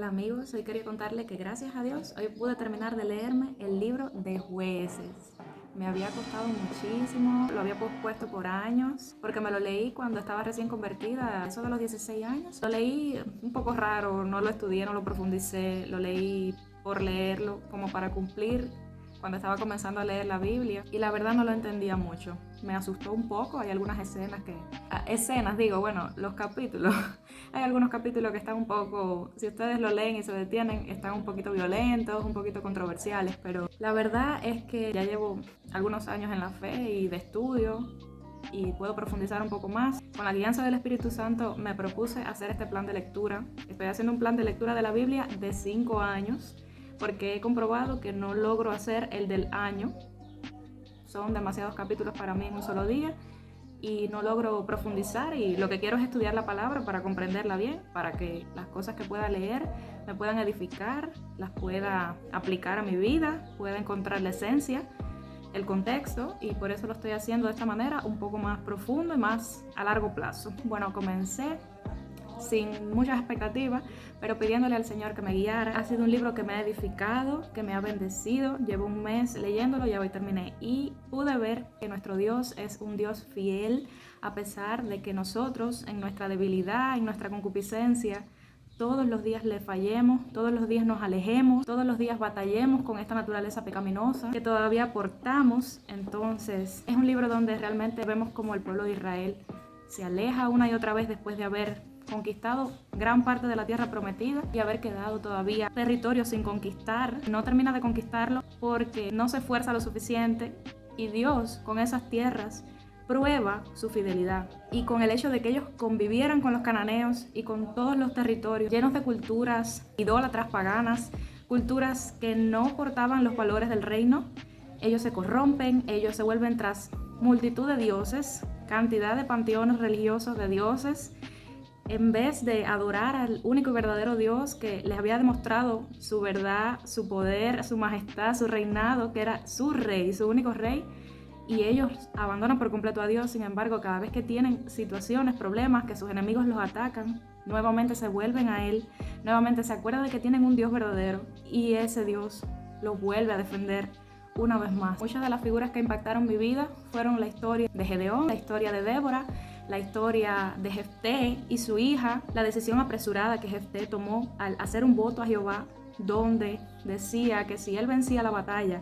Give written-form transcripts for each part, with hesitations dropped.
Hola amigos, hoy quería contarles que gracias a Dios hoy pude terminar de leerme el libro de Jueces. Me había costado muchísimo, lo había pospuesto por años, porque me lo leí cuando estaba recién convertida, eso de los 16 años. Lo leí un poco raro, no lo estudié, no lo profundicé, lo leí por leerlo, como para cumplir cuando estaba comenzando a leer la Biblia, y la verdad no lo entendía mucho. Me asustó un poco, hay algunas los capítulos. Hay algunos capítulos que están un poco, si ustedes lo leen y se detienen, están un poquito violentos, un poquito controversiales, pero la verdad es que ya llevo algunos años en la fe y de estudio y puedo profundizar un poco más. Con la guianza del Espíritu Santo me propuse hacer este plan de lectura. Estoy haciendo un plan de lectura de la Biblia de 5 años porque he comprobado que no logro hacer el del año. Son demasiados capítulos para mí en un solo día y no logro profundizar, y lo que quiero es estudiar la palabra para comprenderla bien, para que las cosas que pueda leer me puedan edificar, las pueda aplicar a mi vida, pueda encontrar la esencia, el contexto, y por eso lo estoy haciendo de esta manera, un poco más profundo y más a largo plazo. Bueno, comencé sin muchas expectativas, pero pidiéndole al Señor que me guiara. Ha sido un libro que me ha edificado, que me ha bendecido. Llevo un mes leyéndolo, ya hoy terminé, y pude ver que nuestro Dios es un Dios fiel, a pesar de que nosotros, en nuestra debilidad, en nuestra concupiscencia, todos los días le fallemos, todos los días nos alejemos, todos los días batallemos con esta naturaleza pecaminosa que todavía portamos. Entonces, es un libro donde realmente vemos como el pueblo de Israel se aleja una y otra vez después de haber conquistado gran parte de la tierra prometida y haber quedado todavía territorio sin conquistar. No termina de conquistarlo porque no se esfuerza lo suficiente, y Dios con esas tierras prueba su fidelidad, y con el hecho de que ellos convivieran con los cananeos y con todos los territorios llenos de culturas idólatras paganas, culturas que no portaban los valores del reino. Ellos se corrompen, ellos se vuelven tras multitud de dioses, cantidad de panteones religiosos de dioses, en vez de adorar al único y verdadero Dios que les había demostrado su verdad, su poder, su majestad, su reinado, que era su rey, su único rey. Y ellos abandonan por completo a Dios. Sin embargo, cada vez que tienen situaciones, problemas, que sus enemigos los atacan, nuevamente se vuelven a Él, nuevamente se acuerdan de que tienen un Dios verdadero, y ese Dios los vuelve a defender una vez más. Muchas de las figuras que impactaron mi vida fueron la historia de Gedeón, la historia de Débora, la historia de Jefté y su hija, la decisión apresurada que Jefté tomó al hacer un voto a Jehová, donde decía que si él vencía la batalla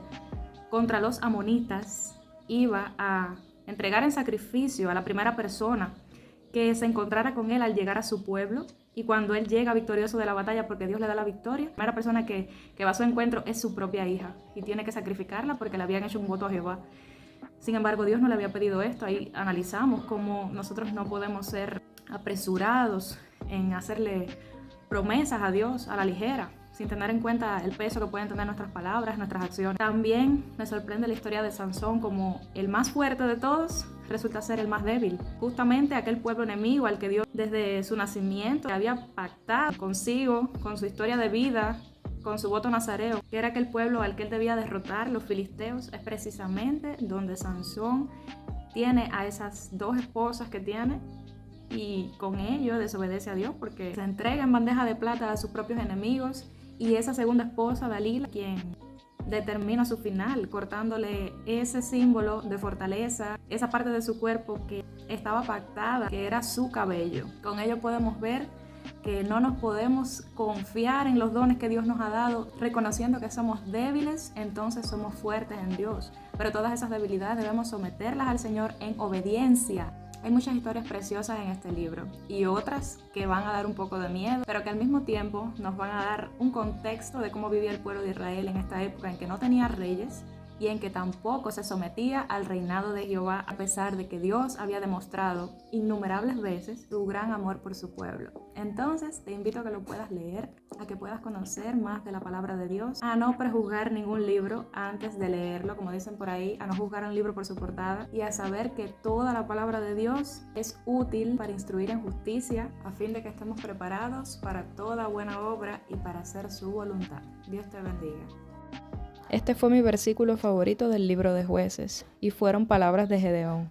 contra los amonitas, iba a entregar en sacrificio a la primera persona que se encontrara con él al llegar a su pueblo. Y cuando él llega victorioso de la batalla, porque Dios le da la victoria, la primera persona que va a su encuentro es su propia hija, y tiene que sacrificarla porque le habían hecho un voto a Jehová. Sin embargo, Dios no le había pedido esto. Ahí analizamos cómo nosotros no podemos ser apresurados en hacerle promesas a Dios a la ligera, sin tener en cuenta el peso que pueden tener nuestras palabras, nuestras acciones. También me sorprende la historia de Sansón, como el más fuerte de todos resulta ser el más débil. Justamente aquel pueblo enemigo al que Dios desde su nacimiento había pactado consigo, con su historia de vida, con su voto nazareo, que era aquel pueblo al que él debía derrotar, los filisteos, es precisamente donde Sansón tiene a esas 2 esposas que tiene, y con ello desobedece a Dios porque se entrega en bandeja de plata a sus propios enemigos, y esa segunda esposa, Dalila, quien determina su final, cortándole ese símbolo de fortaleza, esa parte de su cuerpo que estaba pactada, que era su cabello. Con ello podemos ver que no nos podemos confiar en los dones que Dios nos ha dado, reconociendo que somos débiles, entonces somos fuertes en Dios. Pero todas esas debilidades debemos someterlas al Señor en obediencia. Hay muchas historias preciosas en este libro y otras que van a dar un poco de miedo, pero que al mismo tiempo nos van a dar un contexto de cómo vivía el pueblo de Israel en esta época en que no tenía reyes y en que tampoco se sometía al reinado de Jehová, a pesar de que Dios había demostrado innumerables veces su gran amor por su pueblo. Entonces te invito a que lo puedas leer, a que puedas conocer más de la palabra de Dios, a no prejuzgar ningún libro antes de leerlo, como dicen por ahí, a no juzgar un libro por su portada, y a saber que toda la palabra de Dios es útil para instruir en justicia, a fin de que estemos preparados para toda buena obra y para hacer su voluntad. Dios te bendiga. Este fue mi versículo favorito del libro de Jueces, y fueron palabras de Gedeón.